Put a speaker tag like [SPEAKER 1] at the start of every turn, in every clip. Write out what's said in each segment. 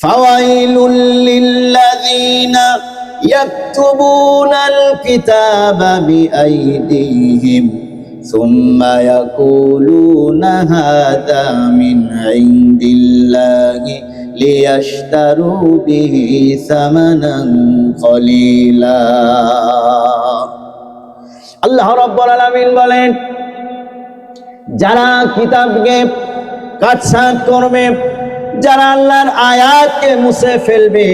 [SPEAKER 1] ফাওয়াইলুল লিল্লাযীনা ইয়াকতুবুনাল কিতাবা বিআইদিহিম সুম্মা ইয়াকুলুনা হাযা মিন ইনদিল্লাহি লিয়াশতারু বিহি সামানান কলিলা। আল্লাহ রাব্বুল আলামিন বলেন, যারা কিতাবকে কাটছাঁট করবে, যারা আল্লাহর আয়াতকে মুছে ফেলবে,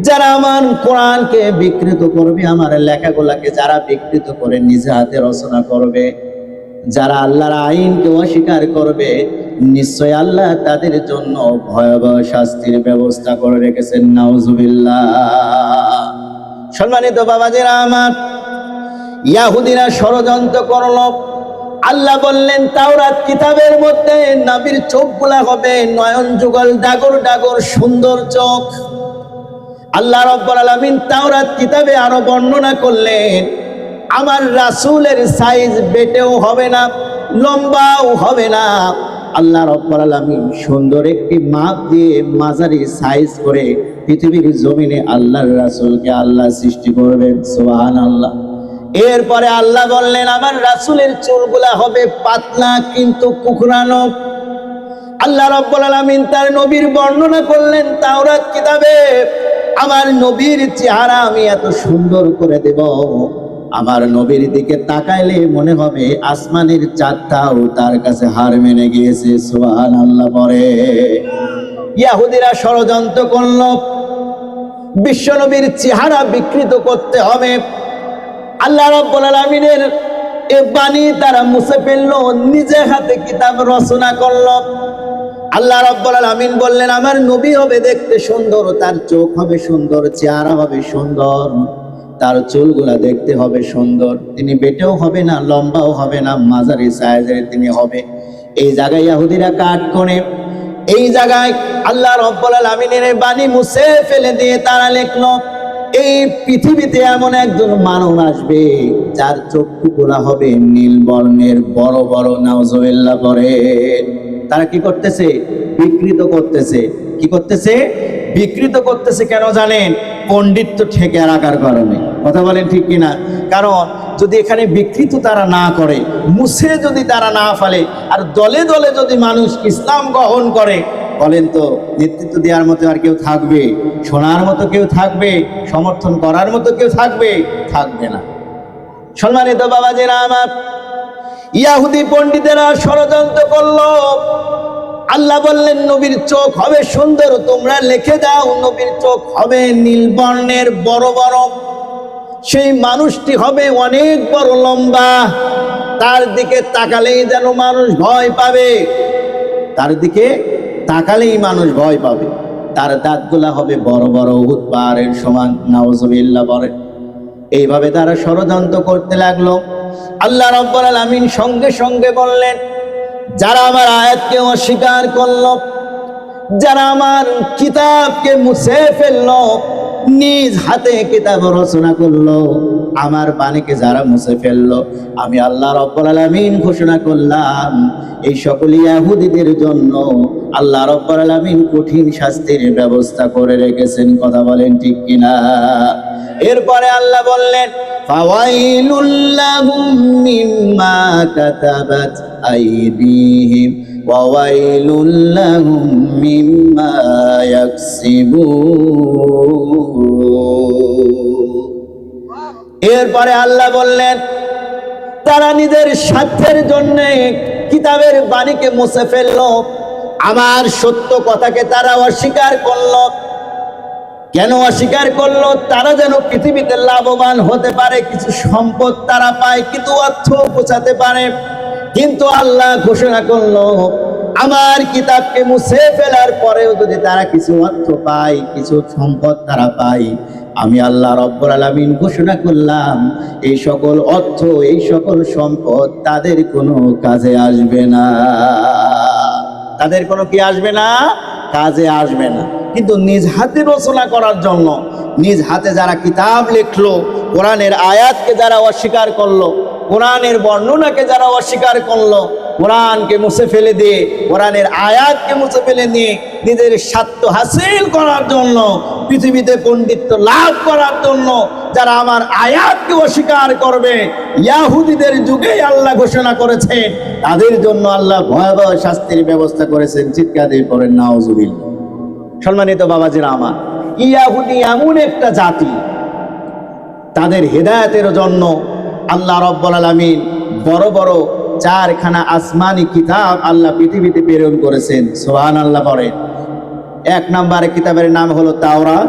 [SPEAKER 1] যারা আমার কোরআনকে বিকৃত করবে, আমার লেখাগুলাকে যারা বিকৃত করে নিজে হাতে রচনা করবে, যারা আল্লাহর আইনকে অস্বীকার করবে, নিশ্চয় আল্লাহ তাদের জন্য ভয়াবহ শাস্তির ব্যবস্থা করে রেখেছেন। নাউজুবিল্লাহ। সম্মানিত বাবাজিরা আমার, ইয়াহুদিরা ষড়যন্ত্র করলো। আল্লাহ বললেন, তাওরাত কিতাবের মধ্যে নবীর চোখগুলা হবে নয়ন যুগল ডাগর ডাগর সুন্দর চোখ। আল্লাহ রাব্বুল আলামিন তাওরাত কিতাবে আরো বর্ণনা করলেন, আমার রাসূলের সাইজ বেটেও হবে না, লম্বাও হবে না। আল্লাহ রাব্বুল আলামিন সুন্দর একটি মাপ দিয়ে মাঝারি সাইজ করে পৃথিবীর জমিনে আল্লাহর রাসূলকে আল্লাহ সৃষ্টি করবেন। সুবহানাল্লাহ। এরপরে আল্লাহ বললেন, আমার রাসূলের চুলগুলা হবে পাতলা কিন্তু কুকরানো। আল্লাহ রাব্বুল আলামিন তার নবীর বর্ণনা করলেন তাওরাত কিতাবে, আমার নবীর চেহারা আমি এত সুন্দর করে দেব, আমার নবীর দিকে তাকাইলে মনে হবে আসমানের চাঁদটাও তার কাছে হার মেনে গিয়েছে। সুবহানাল্লাহ। পরে ইহুদিরা ষড়যন্ত্র করল, বিশ্ব নবীর চেহারা বিকৃত করতে হবে। আল্লাহ রাব্বুল আলামিনের এই বাণী তারা মুছে ফেললো, নিজে হাতে কিতাব রচনা করলো। আল্লাহ রাব্বুল আলামিন বললেন, আমার নবী হবে দেখতে সুন্দর, তার চোখ হবে সুন্দর, চেহারা হবে সুন্দর, তার চুলগুলা দেখতে হবে সুন্দর, তিনি বেটেও হবে না, লম্বাও হবে না, মাঝারি সাইজের তিনি হবে। এই জায়গায় ইহুদিরা কাট করে, এই জায়গায় আল্লাহ রাব্বুল আলামিনের বাণী মুছে ফেলে দিয়ে তারা লিখলো, এই পৃথিবীতে এমন একজন মানব আসবে যার চক্ষুগুলা হবে নীল বর্ণের বড় বড়। নাউজুবিল্লাহ। পরে তারা কি করতেছে? বিকৃত করতেছে। কি করতেছে? বিকৃত করতেছে। কেন জানেন? পণ্ডিত্য ঠেকে রাখার কারণে। কথা বলেন ঠিক কিনা? কারণ যদি এখানে বিকৃত তারা না করে, মুছে যদি তারা না ফেলে, আর দলে দলে যদি মানুষ ইসলাম গ্রহণ করে, বলেন তো নেতৃত্ব দেওয়ার মতো আর কেউ থাকবে? শোনার মতো কেউ থাকবে? সমর্থন করার মতো কেউ থাকবে? থাকবে না। সম্মানিত বাবাজিরা আমার, ইহুদি পণ্ডিতেরা ষড়যন্ত্র করলো। আল্লাহ বললেন, নবীর চোখ হবে সুন্দর, তোমরা লিখে দাও, নবীর চোখ হবে নীল বর্ণের বড় বড়, সেই মানুষটি হবে অনেক বড় লম্বা, তার দিকে তাকালেই যেন মানুষ ভয় পাবে, তার দিকে তাকালেই মানুষ ভয় পাবে, তার দাঁতগুলা হবে বড় বড়, উহুদ পাহাড়ের সমান। নাউজুবিল্লাহ। বলে এইভাবে তারা ষড়যন্ত্র করতে লাগলো। আল্লাহ রাব্বুল আলামিন সঙ্গে সঙ্গে বললেন, যারা আমার আয়াতকে অস্বীকার করলো, যারা আমার কিতাবকে মুছে ফেললো, নিজ হাতে কিতাব রচনা করলো, আমার বাণীকে যারা মুছে ফেললো, আমি আল্লাহ রাব্বুল আলামিন ঘোষণা করলাম, এই সকল ইহুদিদের জন্য আল্লাহ রাব্বুল আলামিন কঠিন শাস্তির ব্যবস্থা করে রেখেছেন। কথা বলেন ঠিক কিনা? এরপরে আল্লাহ বললেন, ফাওয়াইলুল লাহুম মিম্মা কাতাবাত আইদিহিম ওয়া ওয়াইলুল লাহুম মিম্মা ইয়াকসিবুন। এরপরে আল্লাহ বললেন, তারা নিজের স্বার্থের জন্য কিতাবের বাণীকে মুছে ফেললো, আমার সত্য কথাকে তারা অস্বীকার করলো। কেন অস্বীকার করলো? তারা যেন পৃথিবীতে লাভবান হতে পারে, কিছু সম্পদ তারা পায়, কিছু অর্থ পৌঁছাতে পারে। কিন্তু আল্লাহ ঘোষণা করলো, আমার কিতাবকে মুছে ফেলার পরেও যদি তারা কিছু অর্থ পায়, কিছু সম্পদ তারা পায়, আমি আল্লাহ রাব্বুল আলামিন ঘোষণা করলাম, এই সকল অর্থ, এই সকল সম্পদ তাদের কোনো কাজে আসবে না। তাদের কোনো কি আসবে না? কাজে আসবে না। কিন্তু নিজ হাতে রচনা করার জন্য, নিজ হাতে যারা কিতাব লিখলো, কোরআনের আয়াতকে যারা অস্বীকার করলো, কোরআনের বর্ণনাকে যারা অস্বীকার করলো, কোরআনকে মুছে ফেলে দিয়ে, কোরআনের আয়াতকে মুছে ফেলে নিয়ে নিজের স্বার্থ হাসিল করার জন্য, পৃথিবীতে পণ্ডিত্য লাভ করার জন্য যারা আমার আয়াতকে অস্বীকার করবে, ইহুদিদের যুগেই আল্লাহ ঘোষণা করেছেন তাদের জন্য আল্লাহ ভয়াবহ শাস্তির ব্যবস্থা করেছেন। চিৎকার দিয়ে পড়েন নাউজুবিল্লাহ। সম্মানিত বাবাজিরা আমার, ইহুদি এমন একটা জাতি, তাদের হেদায়েতের জন্য আল্লাহ রাব্বুল আলামিন বড় বড় 4খানা আসমানি কিতাব আল্লাহ পৃথিবীতে প্রেরণ করেছেন। সুবহানাল্লাহ পড়েন। 1 নম্বর কিতাবের নাম হলো তাওরাত,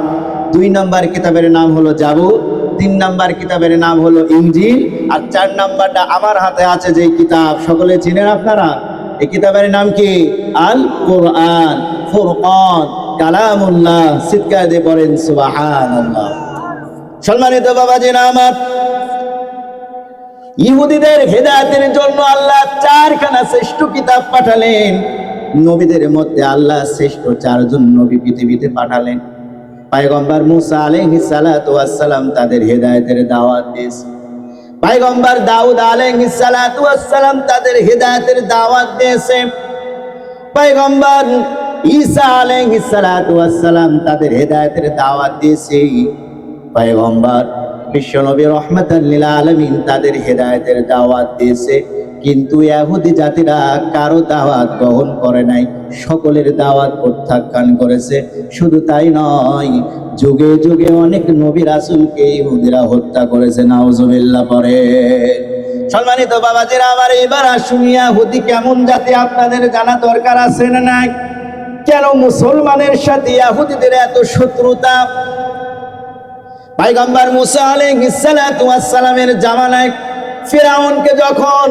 [SPEAKER 1] 2 নম্বর কিতাবের নাম হলো জাবুর, 3 নম্বর কিতাবের নাম হলো ইনজিল, আর 4 নম্বরটা আমার হাতে আছে যে কিতাব, সকলে চিনেন আপনারা, এই কিতাবের নাম কি? আল কোরআন, ফুরকান, কালামুল্লাহ। চিৎকার দিয়ে পড়েন সুবহানাল্লাহ। সম্মানিত বাবাজিরা আমার, ইহুদিদের হেদায়েতের জন্য আল্লাহ 4খানা শ্রেষ্ঠ কিতাব পাঠালেন। নবীদের মধ্যে আল্লাহ শ্রেষ্ঠ 4 জন নবী পৃথিবীতে পাঠালেন। পয়গম্বর মুসা আলাইহিস সালাতু ওয়াস সালাম তাদের হেদায়েতের দাওয়াত দিয়েছে। পয়গম্বর দাউদ আলাইহিস সালাতু ওয়াস সালাম তাদের হেদায়েতের দাওয়াত দিয়েছে। পয়গম্বর ঈসা আলাইহিস সালাতু ওয়াস সালাম তাদের হেদায়েতের দাওয়াত দিয়েছে। পয়গম্বর বিশ্বনবী রহমাতাল লিল আলামিন তাদের হেদায়েতের দাওয়াত দিয়েছে। কিন্তু ইহুদি জাতিরা কারো দাওয়াত গ্রহণ করে নাই, সকলের দাওয়াত প্রত্যাখ্যান করেছে। শুধু তাই নয়, যুগে যুগে অনেক নবী রাসূলকে ইহুদিরা হত্যা করেছে। নাউজুবিল্লাহ পড়ে। সম্মানিত বাবাজিরা আমার, এবার আসুন ইহুদি কেমন জাতি আপনাদের জানা দরকার আছে না নাই? কেন মুসলমানের সাথে ইহুদিদের এত শত্রুতা? পয়গম্বর মুসা আলাইহিস সালাতু ওয়াস সালামের জামানায় ফিরআউনকে যখন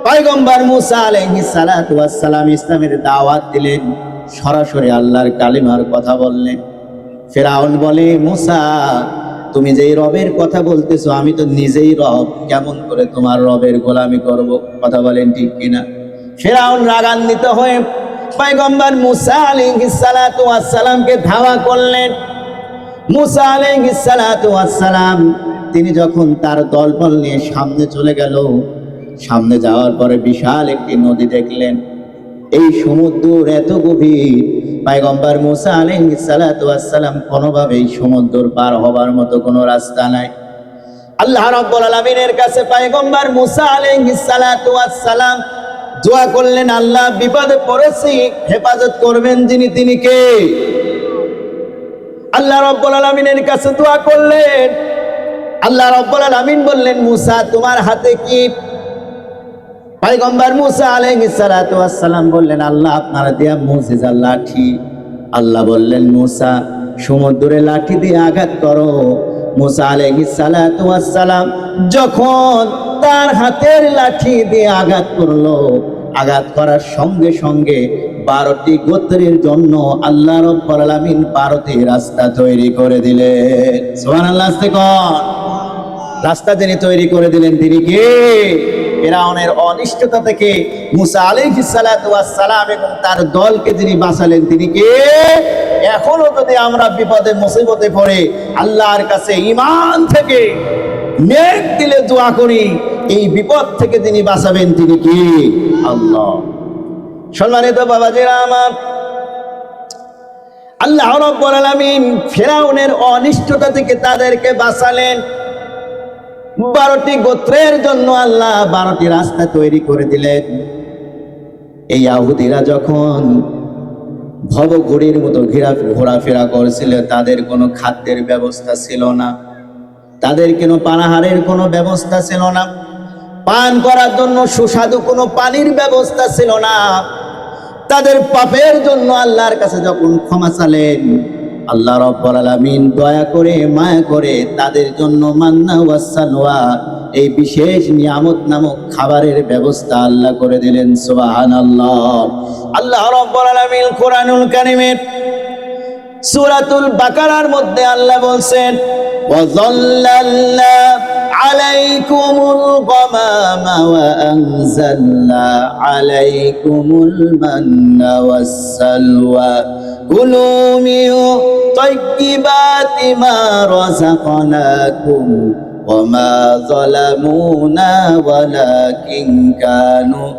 [SPEAKER 1] পয়গম্বর মুসা আলাইহিস সালাতু ওয়াস সালাম ইসলামের দাওয়াত দিলেন, সরাসরি আল্লাহর কালিমার কথা বললেন, ফিরআউন বলে, মুসা তুমি যেই রবের কথা বলতেছো আমি তো নিজেই রব, কেমন করে তোমার রবের গোলামি করব? কথা বলেন ঠিক কিনা? ফিরআউন রাগান্বিত হয়ে পয়গম্বর মুসা আলাইহিস সালাতু ওয়াস সালামকে ধাওয়া করলেন। মুসা আলাইহিস সালাতু ওয়াস সালাম তিনি যখন তার দলবল নিয়ে সামনে চলে গেল, সামনে যাওয়ার পরে বিশাল একটি নদী দেখলেন। এই সমুদ্র এত গভীর, পয়গম্বর মুসা আলাইহিস সালাতু ওয়াস সালাম কোনোভাবেই সমুদ্র পার হবার মতো কোনো রাস্তা নাই। আল্লাহ রাব্বুল আলামিনের কাছে পয়গম্বর মুসা আলাইহিস সালাতু ওয়াস সালাম দোয়া করলেন, আল্লাহ বিপদে পড়েছি, হেফাজত করবেন যিনি, তিনি কে? আল্লাহ রাব্বুল আলামিনের কাছে দোয়া করলেন। আল্লাহ রাব্বুল আলামিন বললেন, মুসা তোমার হাতে কি? পয়গম্বর মুসা আলাইহিস সালাতু ওয়াস সালাম বললেন, আল্লাহ আপনার দেয়া মুজিজা লাঠি। আল্লাহ বললেন, মুসা সমুদ্রে লাঠি দিয়ে আঘাত করো। মুসা আলাইহিস সালাতু ওয়াস সালাম যখন তার হাতের লাঠি দিয়ে আঘাত করলো, আঘাত করার সঙ্গে সঙ্গে 12টি গোত্রের জন্য আল্লাহ রাব্বুল আলামিন 12টি রাস্তা তৈরি করে দিলেন। সুবহানাল্লাহ। রাস্তা যিনি তৈরি করে দিলেন তিনি কে? ফিরআউনের অনিষ্টতা থেকে মুসা আলাইহিস সালাতু ওয়াস সালাম এবং তার দলকে যিনি বাঁচালেন তিনি কে? এখনো যদি আমরা বিপদে মুসিবতে পড়ে আল্লাহর কাছে ঈমান থেকে নেক দিলে দোয়া করি, এই বিপদ থেকে যিনি বাঁচাবেন তিনি কে? আল্লাহ। সম্মানিত বাবাজিরা আমার, আল্লাহ রাব্বুল আলামিন ফিরআউনের অনিষ্টতা থেকে তাদেরকে বাঁচালেন। 12টি গোত্রের জন্য আল্লাহ 12টি রাস্তা তৈরি করে দিলেন। এই ইহুদিরা যখন ভবঘুড়ির মতো ঘোরাফেরা করছিল, তাদের কোনো খাদ্যের ব্যবস্থা ছিল না, তাদের কোনো পানাহারের কোনো ব্যবস্থা ছিল না, পান করার জন্য সুস্বাদু কোনো পানির ব্যবস্থা ছিল না। তাদের পাপের জন্য আল্লাহর কাছে যখন ক্ষমা চাইলেন, আল্লাহ রাব্বুল আলামিন দয়া করে মায়া করে তাদের জন্য মান্না ওয়াস সালওয়া এই বিশেষ নিয়ামত নামক খাবারের ব্যবস্থা আল্লাহ করে দিলেন। সুবহানাল্লাহ। আল্লাহ রাব্বুল আলামিন কোরআনুল কারীমের সূরাতুল বাকারার মধ্যে আল্লাহ বলছেন, ওয়াযাল্লালনা আলাইকুমুল গামামা ওয়া আনজালনা আলাইকুমুল মান্না ওয়াস সালওয়া কুলু মিন তাইয়্যিবাতি মা রাযাকনাকুম وما ظلمونا ولكن كانوا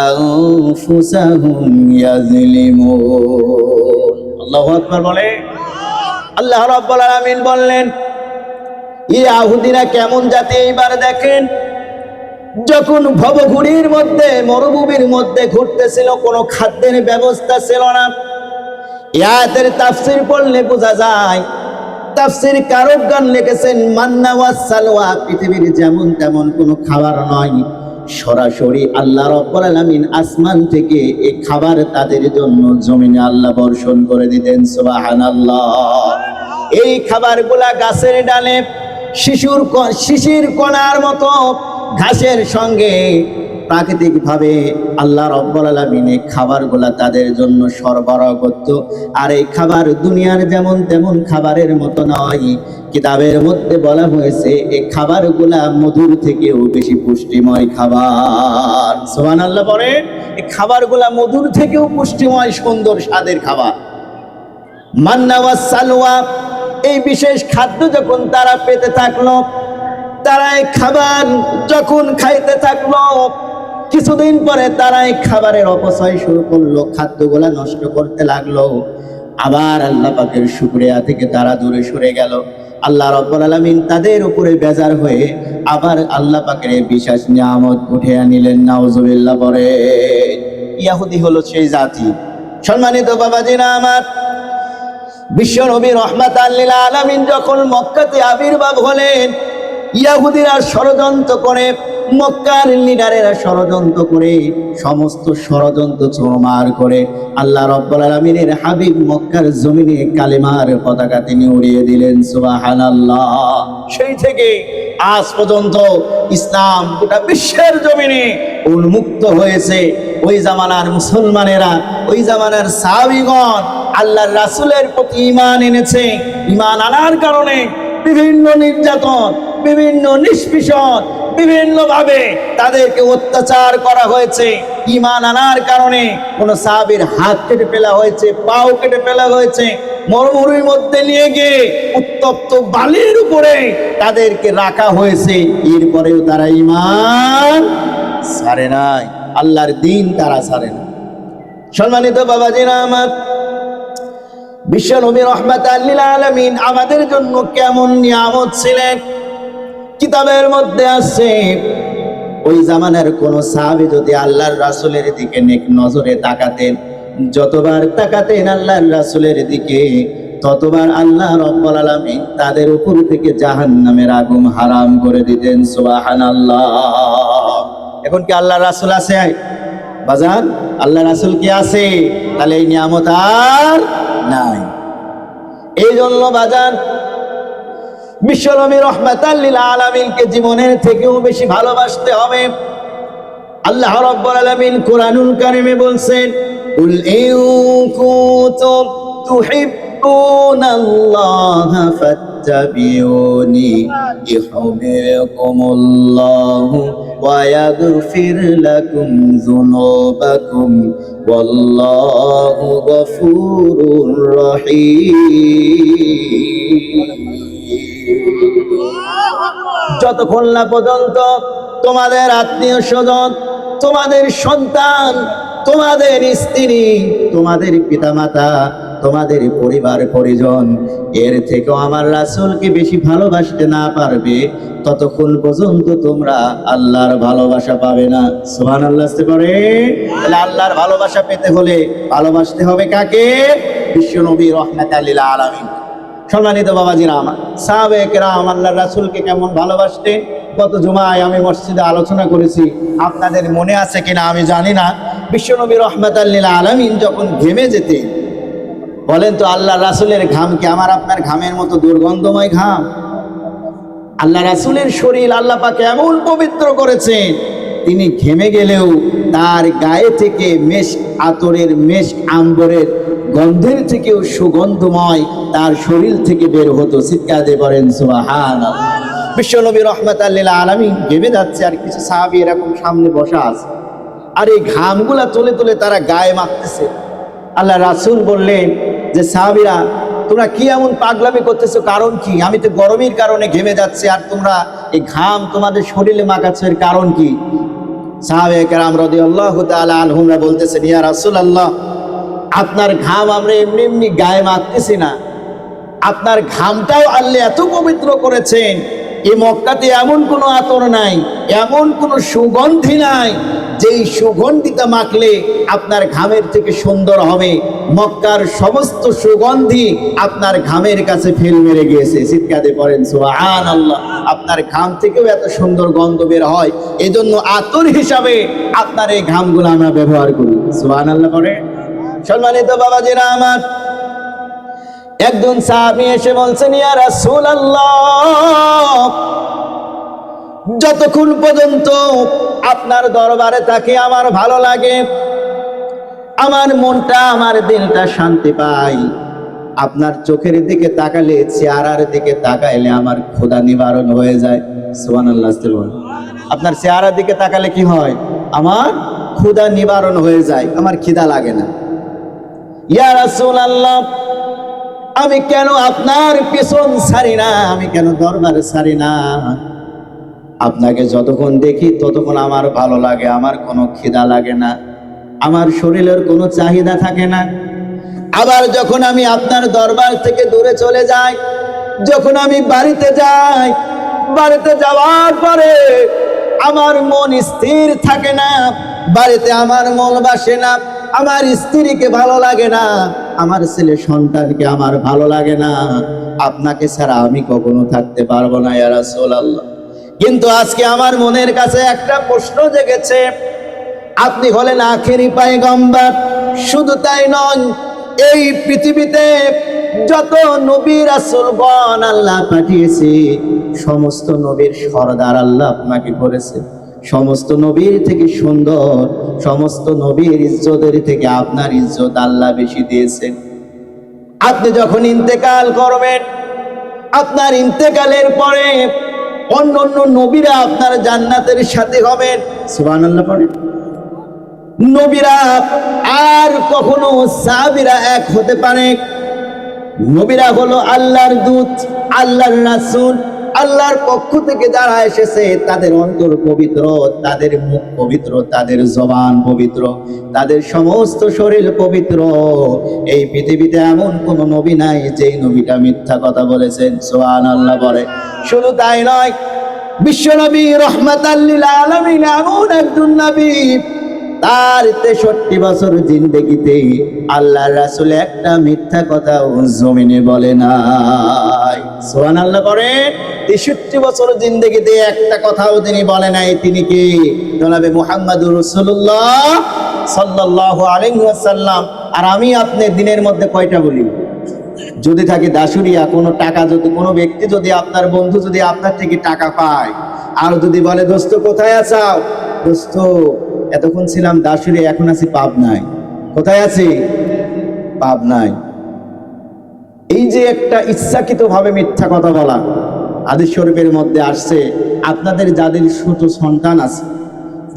[SPEAKER 1] أنفسهم يظلمون আল্লাহু আকবার বলে। আল্লাহ রাব্বুল আলামিন বললেন, ইহুদিরা কেমন জাতি এইবার দেখেন। যখন ভবঘুরির মধ্যে মরুভূমির মধ্যে ঘুরতেছিল, কোনো খাদ্যের ব্যবস্থা ছিল না। আয়াতের তাফসীর পড়লে বোঝা যায়, তাফসীর কারকগণ লিখেছেন মান্না ওয়াস সালওয়া পৃথিবীর যেমন তেমন কোনো খাবার নয়, সরাসরি আল্লাহ রাব্বুল আলামিন আসমান থেকে এই খাবার তাদের জন্য জমিনে আল্লাহ বর্ষণ করে দিতেন। সুবহানাল্লাহ। এই খাবারগুলা গাছের ডালে শিশির কণার মতো ঘাসের সঙ্গে প্রাকৃতিকভাবে আল্লাহ রাব্বুল আলামিন এই খাবারগুলা তাদের জন্য সরবরাহ করত। আর এই খাবার দুনিয়ার যেমন তেমন খাবারের মতো নয়। কিতাবের মধ্যে বলা হয়েছে এই খাবারগুলা মধুর থেকেও বেশি পুষ্টিময় খাবার। সুবহানাল্লাহ বলে, এই খাবারগুলা মধুর থেকেও পুষ্টিময়, সুন্দর স্বাদের খাবার। মান্না ওয়াস সালওয়া, এই বিশেষ খাদ্য যখন তারা পেতে থাকলো, তারা এই খাবার যখন খাইতে থাকলো, কিছুদিন পরে তারা এই খাবারের অপচয় শুরু করলো, খাদ্যগুলা নষ্ট করতে লাগলো। আবার আল্লাহ পাকের শুকরিয়া থেকে তারা দূরে সরে গেল। আল্লাহ রাব্বুল আলামিন তাদের উপরে বেজার হয়ে আবার আল্লাহ পাকের বিশেষ নিয়ামত উঠিয়ে নিলেন। নাউজুবিল্লাহ পরে। ইহুদি হলো সেই জাতি। সম্মানিত বাবাজিরা আমার, বিশ্ব নবী রাহমাতাল লিল আলামিন যখন মক্কাতে আবির্ভাব হলেন, ইহুদিরা ষড়যন্ত্র করে, মক্কার লিডারেরা ষড়যন্ত্র করে, সমস্ত ষড়যন্ত্র চুরমার করে আল্লাহ রাব্বুল আলামিনের হাবিব মক্কার জমিনে কালেমার পতাকা তিনি উড়িয়ে দিলেন। সুবহানাল্লাহ। সেই থেকে আজ পর্যন্ত ইসলাম গোটা বিশ্বের জমিনে উন্মুক্ত হয়েছে। ওই জামানার মুসলমানেরা, ওই জামানার সাহাবীগণ আল্লাহর রাসূলের প্রতি ঈমান এনেছে। ঈমান আনার কারণে বিভিন্ন নির্যাতন, বিভিন্ন নিষ্পেষণ, বিভিন্ন ভাবে তাদেরকে অত্যাচার করা হয়েছে। ঈমান আনার কারণে কোন সাহাবীর হাত কেটে ফেলা হয়েছে, পাও কেটে ফেলা হয়েছে, মরুভূমির মধ্যে নিয়ে গিয়ে উত্তপ্ত বালির উপরে তাদেরকে রাখা হয়েছে। এরপরেও তারা ঈমান ছাড়ে নাই, আল্লাহর দ্বীন তারা ছাড়ে না। সম্মানিত বাবাজিরা আমার, বিশ্ব নবী রাহমাতাল লিল আলামিন আমাদের জন্য কেমন নিয়ামত ছিলেন। কিতাবের মধ্যে আছে, ওই জামানার কোন সাহাবী যদি আল্লাহর রাসূলের দিকে নেক নজরে তাকাতেন, যতবার তাকাতেন আল্লাহর রাসূলের দিকে, ততবার আল্লাহ রাব্বুল আলামিন তাদের উপর থেকে জাহান্নামের আগুন হারাম করে দিতেন। সুবহানাল্লাহ। এখন কি আল্লাহর রাসূল আছে বাজার? আল্লাহর রাসূল কি আছে? তাহলে এই নিয়ামত আর নাই। এই জন্য বাজার বিশ্বনবী রাহমাতাল লিল আলামিনকে জীবনের থেকেও বেশি ভালোবাসতে হবে। আল্লাহ রাব্বুল আলামিন কুরআনুল কারীমে বলছেন, কুল ইন কুনতুম তুহিব্বুনাল্লাহা ফাত্তাবিউনি ইউহিব্বুকুমুল্লাহু ওয়া ইয়াগফির লাকুম যুনুবাকুম ওয়াল্লাহু গফুরুর রহিম। যতক্ষণ না পর্যন্ত তোমাদের আত্মীয় স্বজন, তোমাদের সন্তান, তোমাদের স্ত্রী, তোমাদের পিতামাতা, তোমাদের পরিবার পরিজন এর থেকেও আমার রাসূলকে বেশি ভালোবাসতে না পারবে, ততক্ষণ পর্যন্ত তোমরা আল্লাহর ভালোবাসা পাবে না। সুবহানাল্লাহ আসতে পারে। তাহলে আল্লাহর ভালোবাসা পেতে হলে ভালোবাসতে হবে কাকে? বিশ্ব নবী রাহমাতাল লিল আলামিন। সম্মানিত বাবাজিরা আমার, সাহাবায়ে কেরাম আল্লাহর রাসূলকে কেমন ভালোবাসতেন গত জুমায় আমি মসজিদে আলোচনা করেছি। আপনাদের মনে আছে কিনা আমি জানি না। বিশ্বনবী রাহমাতাল লিল আলামিন যখন ঘেমে যেতেন, বলেন তো আল্লাহর রাসূলের ঘাম কি আমার আপনার ঘামের মতো দুর্গন্ধময় ঘাম? আল্লাহ রাসূলের শরীর আল্লাহ পাক এমন পবিত্র করেছেন, তিনি ঘেমে গেলেও তার গায়ে থেকে মেশক আতরের, মেশক আম্বরের গন্ধের থেকেও সুগন্ধময় তার শরীর থেকে বের হতো। চিৎকার দিয়ে বলেন সুবহানাল্লাহ। বিশ্বনবী রাহমাতাল লিল আলামিন ঘেমে যাচ্ছে, আর কিছু সাহাবী এরকম সামনে বসা আছে, আর এই ঘামগুলা তুলে তুলে তারা গায়ে মাখতেছে। আল্লাহ রাসূল বললেন যে সাহাবীরা তোমরা কি এমন পাগলামি করতেছো, কারণ কি? আমি তো গরমের কারণে ঘেমে যাচ্ছি, আর তোমরা এই ঘাম তোমাদের শরীরে মাখাচ্ছ, এর কারণ কি? সাহাবে কেরাম রাদিয়াল্লাহু তাআলা আনহুমরা বলতেছেন, ইয়া রাসূলুল্লাহ, আপনার ঘাম আমরা এমনি এমনি গায়ে মাখতেছি না, আপনার ঘামটাও আল্লাহ এত পবিত্র করেছেন। এই মক্কাতে এমন কোনো আতর নাই, এমন কোনো সুগন্ধি নাই যেই সুগন্ধিটা মাখলে আপনার ঘামের থেকে সুন্দর হবে। মক্কার সমস্ত সুগন্ধি আপনার ঘামের কাছে ফেল মেরে গিয়েছে। চিৎকারে পড়েন সুবহানাল্লাহ। আপনার ঘাম থেকেও এত সুন্দর গন্ধ বের হয়, এই জন্য আতর হিসাবে আপনার এই ঘামগুলো আমরা ব্যবহার করি। সুবহানাল্লাহ পড়ে। সম্মানিত বাবাজিরা আমার, একজন সাহাবী এসে বলছেন, ইয়া রাসূলুল্লাহ, যতক্ষণ পর্যন্ত আপনার দরবারে থাকি আমার ভালো লাগে, আমার মনটা আমার দিলটা শান্তি পায়। আপনার চোখের দিকে তাকালে, চেহারার দিকে তাকাইলে আমার ক্ষুধা নিবারণ হয়ে যায়। সুবহানাল্লাহ। আপনার চেহারার দিকে তাকালে কি হয়? আমার ক্ষুধা নিবারণ হয়ে যায়, আমার খিদা লাগে না। ইয়া রাসূলুল্লাহ, আমি কেন আপনার পিছন ছাড়ি না, আমি কেন দরবার ছাড়ি না? আপনাকে যতক্ষণ দেখি ততক্ষণ আমার ভালো লাগে, আমার কোনো খিদা লাগে না, আমার শরীরের কোনো চাহিদা থাকে না। আবার যখন আমি আপনার দরবার থেকে দূরে চলে যাই, যখন আমি বাড়িতে যাই, বাড়িতে যাওয়ার পরে আমার মন স্থির থাকে না, বাড়িতে আমার মন বাসে না, আমার স্ত্রীকে ভালো লাগে না, আমার ছেলে সন্তানকে আমার ভালো লাগে না। আপনাকে ছাড়া আমি কখনো থাকতে পারবো না ইয়া রাসূলুল্লাহ। কিন্তু আজকে আমার মনের কাছে একটা প্রশ্ন জেগেছে, আপনি হলেন আখেরি পয়গম্বর, শুধু তাই নয়, এই পৃথিবীতে যত নবী রাসূলগণ আল্লাহ পাঠিয়েছে, সমস্ত নবীর সরদার আল্লাহ আপনাকে করেছে। সমস্ত নবীর থেকে সুন্দর, সমস্ত নবীর ইজ্জতের থেকে আপনার ইজ্জত আল্লাহ বেশি দিয়েছেন। আপনি যখন ইন্তেকাল করবেন, আপনার ইন্তেকালের পরে অন্য অন্য নবীরা আপনার জান্নাতের সাথে হবেন। সুবহানাল্লাহ পড়ে। নবীরা আর কখনো সাহাবীরা এক হতে পারে? নবীরা হলো আল্লাহর দূত, আল্লাহর রাসূল, আল্লাহর পক্ষ থেকে যারা এসেছে তাদের অন্তর পবিত্র, তাদের মুখ পবিত্র, তাদের জবান পবিত্র, তাদের সমস্ত শরীর পবিত্র। এই পৃথিবীতে এমন কোন নবী নাই যেই নবীটা মিথ্যা কথা বলেছেন। সুবহানাল্লাহ বলে। শুধু তাই নয়, বিশ্বনবী রাহমাতাল লিল আলামিন এমন একজন নবী, তার 63 বছর জিন্দেগিতে আল্লাহর রাসূল একটা মিথ্যা কথা জমিনে বলে নাই। সুবহানাল্লাহ করে। 63 বছর জিন্দেগিতে একটা কথাও তিনি বলে নাই। তিনি কি? জনাবে মুহাম্মদুর রাসূলুল্লাহ সাল্লাল্লাহু আলাইহি ওয়াসাল্লাম। আর আমি আপনি দিনের মধ্যে কয়টা বলি? যদি থাকে দাসুরিয়া, কোনো টাকা, যদি কোনো ব্যক্তি, যদি আপনার বন্ধু যদি আপনার থেকে টাকা পায় আর যদি বলে, দোস্ত কোথায় আছো? দোস্ত এতক্ষণ ছিলাম দাসুরিয়া, এখন আছি পাবনায়। কোথায় আছি? পাবনায়। এই যে একটা ইচ্ছাকৃত ভাবে মিথ্যা কথা বলা, হাদিস শরীফের মধ্যে আসছে, আপনাদের যাদের ছোট সন্তান আছে,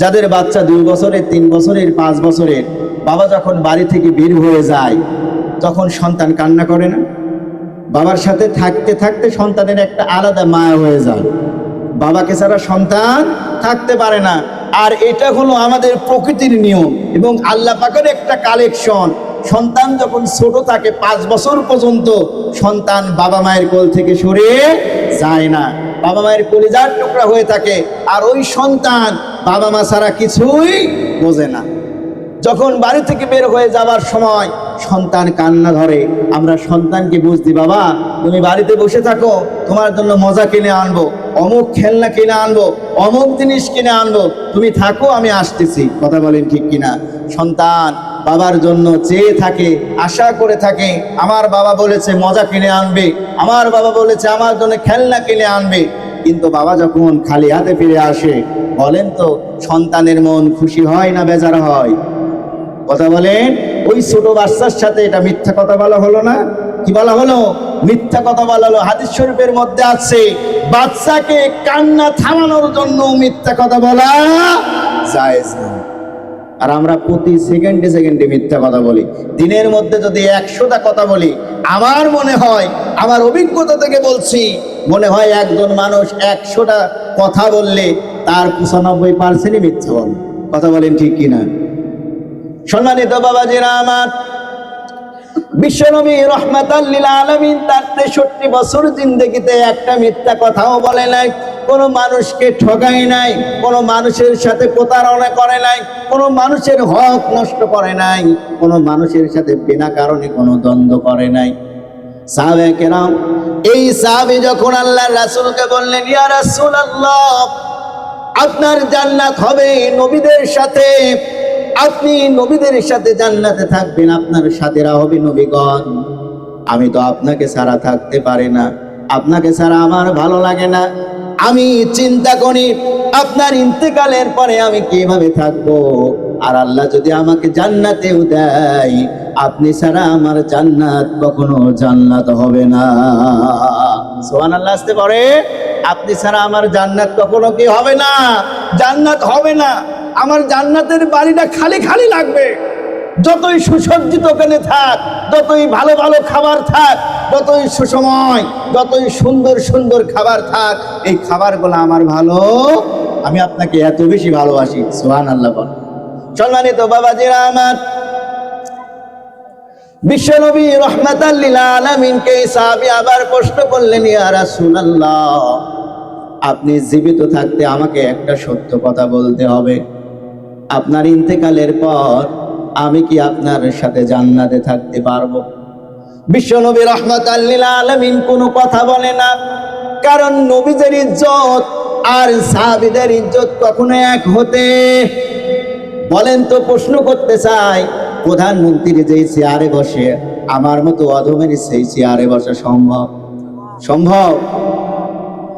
[SPEAKER 1] যাদের বাচ্চা 2 বছরের, 3 বছরের, 5 বছরের, বাবা যখন বাড়ি থেকে বের হয়ে যায় তখন সন্তান কান্না করে না? বাবার সাথে থাকতে থাকতে সন্তানের একটা আলাদা মায়া হয়ে যায়, বাবাকে ছাড়া সন্তান থাকতে পারে না। আর এটা হলো আমাদের প্রকৃতির নিয়ম এবং আল্লাহ পাকের একটা কালেকশন। সন্তান যখন ছোট থাকে 5 বছর পর্যন্ত সন্তান বাবা মায়ের কোল থেকে সরে যায় না, বাবা মায়ের কলিজার টুকরা হয়ে থাকে। আর ওই সন্তান বাবা মা ছাড়া কিছুই বোঝে না। যখন বাড়ি থেকে বের হয়ে যাবার সময় সন্তান কান্না ধরে, আমরা সন্তানকে বুঝতি, বাবা তুমি বাড়িতে বসে থাকো, তোমার জন্য মজা কিনে আনবো, অমুক খেলনা কিনে আনবো, অমুক জিনিস কিনে আনবো, তুমি থাকো, আমি আসতেছি। কথা বলেন ঠিক কিনা? সন্তান বাবার জন্য চেয়ে থাকে, আশা করে থাকে, আমার বাবা বলেছে মজা কিনে আনবে, আমার বাবা বলেছে আমার জন্য খেলনা কিনে আনবে। কিন্তু বাবা যখন খালি হাতে ফিরে আসে, বলেন তো সন্তানের মন খুশি হয় না বেজার হয়? কথা বলেন। ওই ছোট বাচ্চার সাথে এটা মিথ্যা কথা বলা হলো না? কি বলা হলো? মিথ্যা কথা বলা হলো। হাদিস শরীফের মধ্যে আছে, বাচ্চাকে কান্না থামানোর জন্য মিথ্যা কথা বলা জায়েজ না। আর আমরা প্রতি সেকেন্ডে সেকেন্ডে মিথ্যা কথা বলি। দিনের মধ্যে যদি 100টা কথা বলি, আমার মনে হয়, আমার অভিজ্ঞতা থেকে বলছি, মনে হয় একজন মানুষ 100টা কথা বললে তার 95%ই মিথ্যা বলে। কথা বলেন ঠিক কিনা? সম্মানিত বাবাজিরা আমার, বিশ্বনবী রাহমাতাল লিল আলামিন তার 63 বছর জিন্দেগিতে একটা মিথ্যা কথাও বলে নাই, কোনো মানুষকে ঠকায় নাই, কোনো মানুষের সাথে প্রতারণা করে নাই, কোনো মানুষের হক নষ্ট করে নাই, কোনো মানুষের সাথে বিনা কারণে কোনো দ্বন্দ্ব করে নাই। সাহাবায়ে কেরাম, এই সাহাবী যখন আল্লাহর রাসূলকে বললেন, ইয়া রাসূলুল্লাহ, আপনার জান্নাত হবে নবীদের সাথে, আপনি নবীদের সাথে জান্নাতে থাকবেন, আপনার সাথীরা হবে নবীগণ, আমি তো আপনাকে ছাড়া থাকতে পারি না, আপনাকে ছাড়া আমার ভালো লাগে না, আমি চিন্তা করি আপনার ইন্তেকালের পরে আমি কিভাবে থাকবো, আর আল্লাহ যদি আমাকে জান্নাতেও দেয়, আপনি ছাড়া আমার জান্নাত কখনো জান্নাত হবে না। সুবহানাল্লাহ আসতে পারে, আপনি ছাড়া আমার জান্নাত কখনো কি হবে না? জান্নাত হবে না। আমার জান্নাতের বাড়িটা খালি খালি লাগবে। যতই সুসজ্জিত ওখানে থাক, যতই ভালো ভালো খাবার থাক, যতই সুসময়, যতই সুন্দর সুন্দর খাবার থাক, এই খাবারগুলো আমার ভালো, আমি আপনাকে এত বেশি ভালোবাসি। সুবহানাল্লাহ বল। সম্মানিত বাবাজিরা আমার, বিশ্বনবী রাহমাতাল লিল আলামিনকে সাহাবী আবার প্রশ্ন করলেন, ইয়া রাসূলুল্লাহ, আপনি জীবিত থাকতে আমাকে একটা সত্য কথা বলতে হবে, আপনার ইন্তেকালের পর আমি কি আপনার সাথে জান্নাতে থাকতে পারবো? বিশ্বনবী রাহমাতাল লিল আলামিন কোনো কথা বলে না, কারণ নবীদের ইজ্জত আর সাহাবীদের ইজ্জত কখনো এক হতে। বলেন তো, প্রশ্ন করতে চাই, প্রধানমন্ত্রী যেই চেয়ারে বসে, আমার মতো অধমের সেই চেয়ারে বসা সম্ভব? সম্ভব?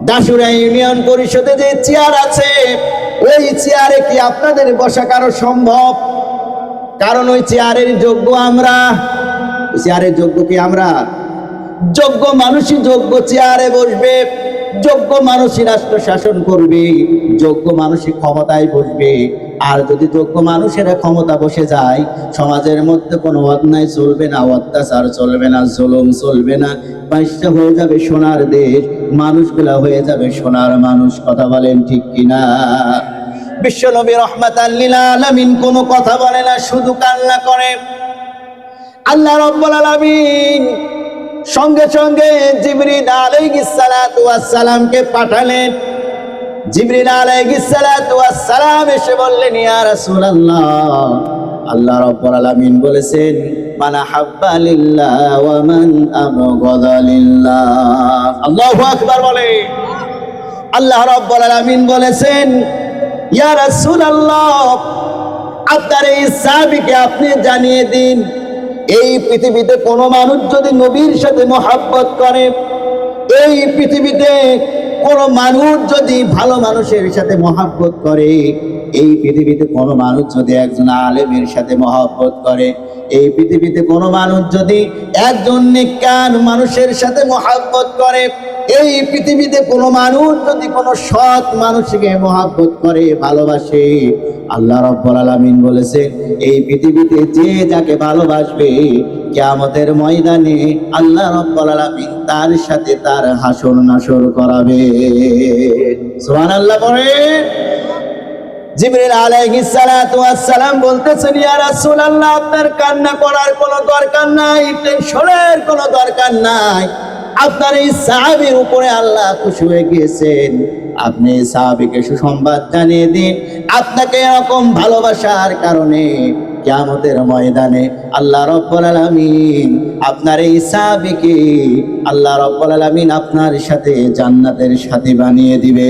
[SPEAKER 1] দাসুরা ইউনিয়ন পরিষদে যে চেয়ার আছে, ওই চেয়ারে কি আপনাদের বসা কারো সম্ভব? কারণ ওই চেয়ারের যোগ্য আমরা। চেয়ারের যোগ্য কি আমরা? যোগ্য মানুষই যোগ্য চেয়ারে বসবে, যোগ্য মানুষই রাষ্ট্র শাসন করবে, যোগ্য মানুষই ক্ষমতায় বসবে। আর যদি যোগ্য মানুষেরা ক্ষমতা বসে যায়, সমাজের মধ্যে কোনো অন্যায় চলবে না, অত্যাচার চলবে না, জুলুম চলবে না, বাইশটা হয়ে যাবে সোনার দেশ, মানুষগুলা হয়ে যাবে সোনার মানুষ। কথা বলেন ঠিক কিনা? বিশ্বনবী রাহমাতাল লিল আলামিন কোনো কথা বলে না, শুধু কান্না করে। আল্লাহ রাব্বুল আলামিন সঙ্গে সঙ্গে জিবরিল আলাইহিস সালাতু ওয়াস সালামকে পাঠালেন। জিবরিল আলাইহিস সালাতু ওয়াস সালাম এসে বললেন, ইয়া রাসূলুল্লাহ, আল্লাহ রাব্বুল আলামিন বলেছেন, মান হাব্বা লিল্লাহ ওয়া মান আবগাদা লিল্লাহ। আল্লাহু আকবার বলে। আল্লাহ রাব্বুল আলামিন বলেছেন, ইয়া রাসূলুল্লাহ, আপনার এই সাহাবীকে আপনি জানিয়ে দিন, এই পৃথিবীতে কোনো মানুষ যদি নবীর সাথে মহব্বত করে, এই পৃথিবীতে কোনো মানুষ যদি ভালো মানুষের সাথে মহব্বত করে, এই পৃথিবীতে কোনো মানুষ যদি একজন আলেমের সাথে মহব্বত করে, এই পৃথিবীতে কোনো মানুষ যদি একজন নেককার মানুষের সাথে মহব্বত করে, এই পৃথিবীতে কোনো মানুষ যদি কোনো সৎ মানুষকে মহব্বত করে, ভালোবাসে, আল্লাহ রাব্বুল আলামিন বলেছে, এই পৃথিবীতে যে যাকে ভালোবাসবে, কিয়ামতের ময়দানে আল্লাহ রাব্বুল আলামিন তার সাথে তার হাসর নাসর করাবে। সুবহানাল্লাহ পড়ে। জিবরিল আলাইহিস সালাতু ওয়াস সালাম বলতেছেন, ইয়া রাসূলুল্লাহ, আপনার কান্না করার কোনো দরকার নাই, টেনশনের কোনো দরকার নাই, আপনার এই সাহাবীর উপরে আল্লাহ খুশি হয়ে গিয়েছেন, আপনি সাহাবীকে সুসংবাদ জানিয়ে দিন, আপনাকে এরকম ভালোবাসার কারণে কিয়ামতের ময়দানে আল্লাহ রাব্বুল আলামিন আপনার এই সাহাবীকে আল্লাহ রাব্বুল আলামিন আপনার সাথে জান্নাতের সাথী বানিয়ে দিবে।